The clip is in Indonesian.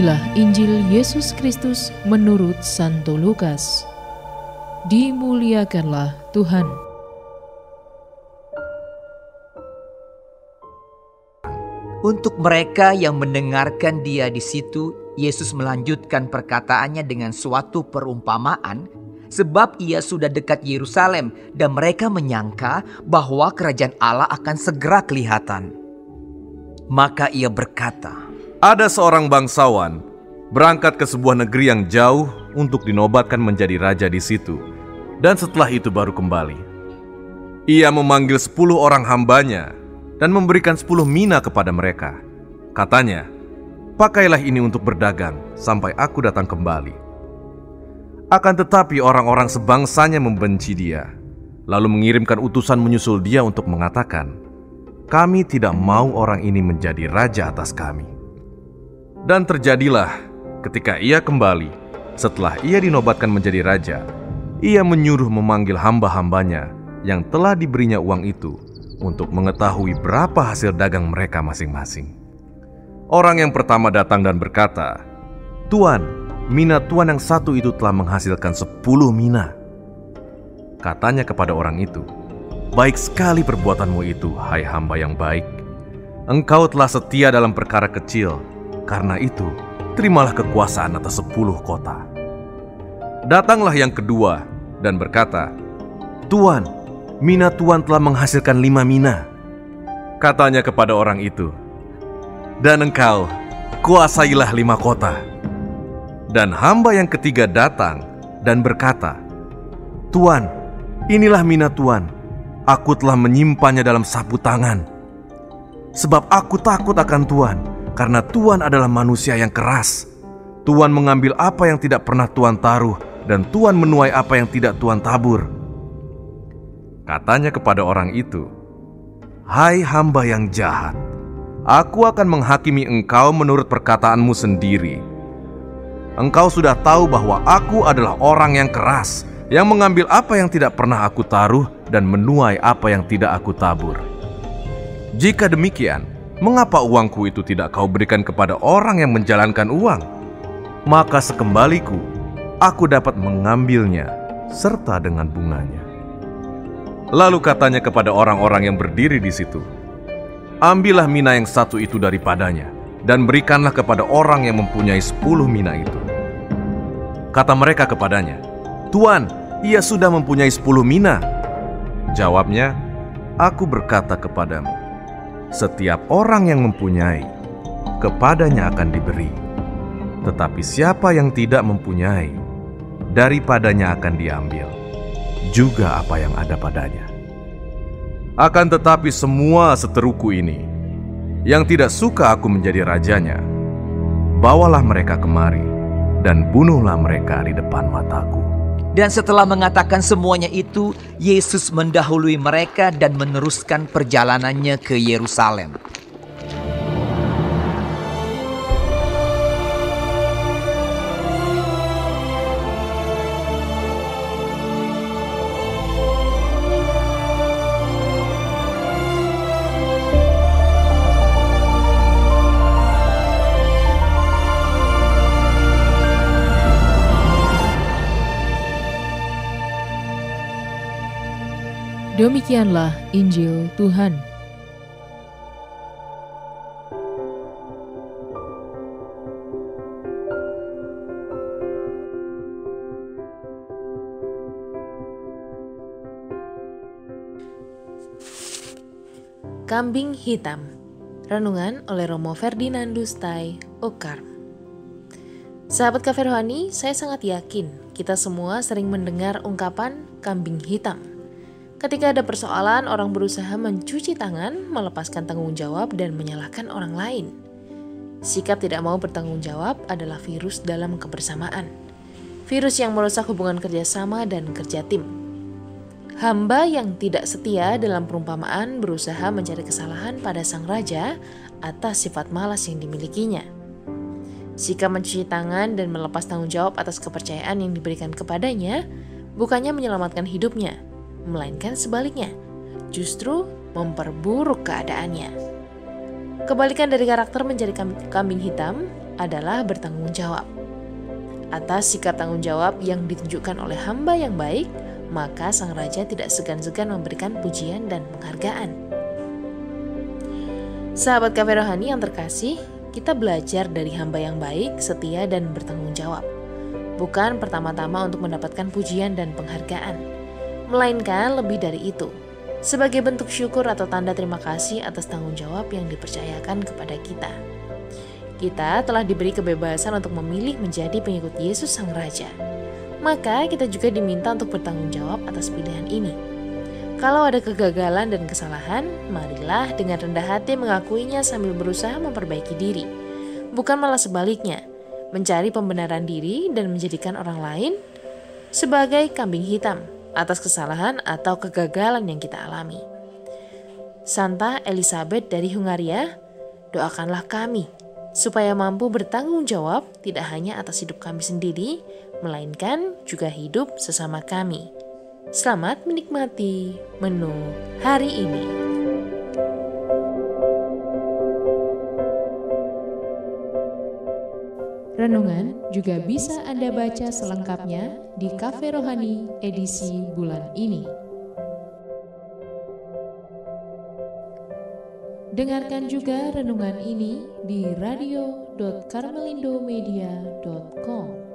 Inilah Injil Yesus Kristus menurut Santo Lukas. Dimuliakanlah Tuhan. Untuk mereka yang mendengarkan dia di situ, Yesus melanjutkan perkataannya dengan suatu perumpamaan, sebab ia sudah dekat Yerusalem dan mereka menyangka bahwa kerajaan Allah akan segera kelihatan. Maka ia berkata, ada seorang bangsawan berangkat ke sebuah negeri yang jauh untuk dinobatkan menjadi raja di situ, dan setelah itu baru kembali. Ia memanggil 10 orang hambanya dan memberikan 10 mina kepada mereka. Katanya, pakailah ini untuk berdagang sampai aku datang kembali. Akan tetapi orang-orang sebangsanya membenci dia, lalu mengirimkan utusan menyusul dia untuk mengatakan, kami tidak mau orang ini menjadi raja atas kami. Dan terjadilah ketika ia kembali, setelah ia dinobatkan menjadi raja, ia menyuruh memanggil hamba-hambanya yang telah diberinya uang itu untuk mengetahui berapa hasil dagang mereka masing-masing. Orang yang pertama datang dan berkata, Tuan, mina Tuan yang satu itu telah menghasilkan 10 mina. Katanya kepada orang itu, baik sekali perbuatanmu itu, hai hamba yang baik. Engkau telah setia dalam perkara kecil, karena itu terimalah kekuasaan atas 10 kota. Datanglah yang kedua dan berkata, Tuan, mina Tuan telah menghasilkan 5 mina. Katanya kepada orang itu, dan engkau kuasailah 5 kota. Dan hamba yang ketiga datang dan berkata, Tuan, inilah mina Tuan. Aku telah menyimpannya dalam sapu tangan. Sebab aku takut akan Tuan, karena Tuan adalah manusia yang keras. Tuan mengambil apa yang tidak pernah Tuan taruh, dan Tuan menuai apa yang tidak Tuan tabur. Katanya kepada orang itu, hai hamba yang jahat, aku akan menghakimi engkau menurut perkataanmu sendiri. Engkau sudah tahu bahwa aku adalah orang yang keras, yang mengambil apa yang tidak pernah aku taruh, dan menuai apa yang tidak aku tabur. Jika demikian, mengapa uangku itu tidak kau berikan kepada orang yang menjalankan uang? Maka sekembaliku, aku dapat mengambilnya serta dengan bunganya. Lalu katanya kepada orang-orang yang berdiri di situ, ambillah mina yang satu itu daripadanya, dan berikanlah kepada orang yang mempunyai 10 mina itu. Kata mereka kepadanya, Tuan, ia sudah mempunyai 10 mina. Jawabnya, aku berkata kepadamu, setiap orang yang mempunyai, kepadanya akan diberi. Tetapi siapa yang tidak mempunyai, daripadanya akan diambil juga apa yang ada padanya. Akan tetapi semua seteruku ini, yang tidak suka aku menjadi rajanya, bawalah mereka kemari, dan bunuhlah mereka di depan mataku. Dan setelah mengatakan semuanya itu, Yesus mendahului mereka dan meneruskan perjalanannya ke Yerusalem. Demikianlah Injil Tuhan. Kambing Hitam. Renungan oleh Romo Ferdinandus Tai Okarm. Sahabat Cafe Rohani, saya sangat yakin kita semua sering mendengar ungkapan kambing hitam. Ketika ada persoalan, orang berusaha mencuci tangan, melepaskan tanggung jawab, dan menyalahkan orang lain. Sikap tidak mau bertanggung jawab adalah virus dalam kebersamaan. Virus yang merusak hubungan kerjasama dan kerja tim. Hamba yang tidak setia dalam perumpamaan berusaha mencari kesalahan pada sang raja atas sifat malas yang dimilikinya. Sikap mencuci tangan dan melepas tanggung jawab atas kepercayaan yang diberikan kepadanya bukannya menyelamatkan hidupnya, melainkan sebaliknya, justru memperburuk keadaannya. Kebalikan dari karakter menjadi kambing hitam, adalah bertanggung jawab. Atas sikap tanggung jawab yang ditunjukkan oleh hamba yang baik, maka sang raja tidak segan-segan memberikan pujian dan penghargaan. Sahabat Cafe Rohani yang terkasih, kita belajar dari hamba yang baik, setia, dan bertanggung jawab. Bukan pertama-tama untuk mendapatkan pujian dan penghargaan, melainkan lebih dari itu, sebagai bentuk syukur atau tanda terima kasih atas tanggung jawab yang dipercayakan kepada kita. Kita telah diberi kebebasan untuk memilih menjadi pengikut Yesus Sang Raja. Maka kita juga diminta untuk bertanggung jawab atas pilihan ini. Kalau ada kegagalan dan kesalahan, marilah dengan rendah hati mengakuinya sambil berusaha memperbaiki diri. Bukan malah sebaliknya, mencari pembenaran diri dan menjadikan orang lain sebagai kambing hitam atas kesalahan atau kegagalan yang kita alami. Santa Elizabeth dari Hungaria, doakanlah kami supaya mampu bertanggung jawab tidak hanya atas hidup kami sendiri, melainkan juga hidup sesama kami. Selamat menikmati menu hari ini. Renungan juga bisa Anda baca selengkapnya di Cafe Rohani edisi bulan ini. Dengarkan juga renungan ini di radio.karmelindomedia.com.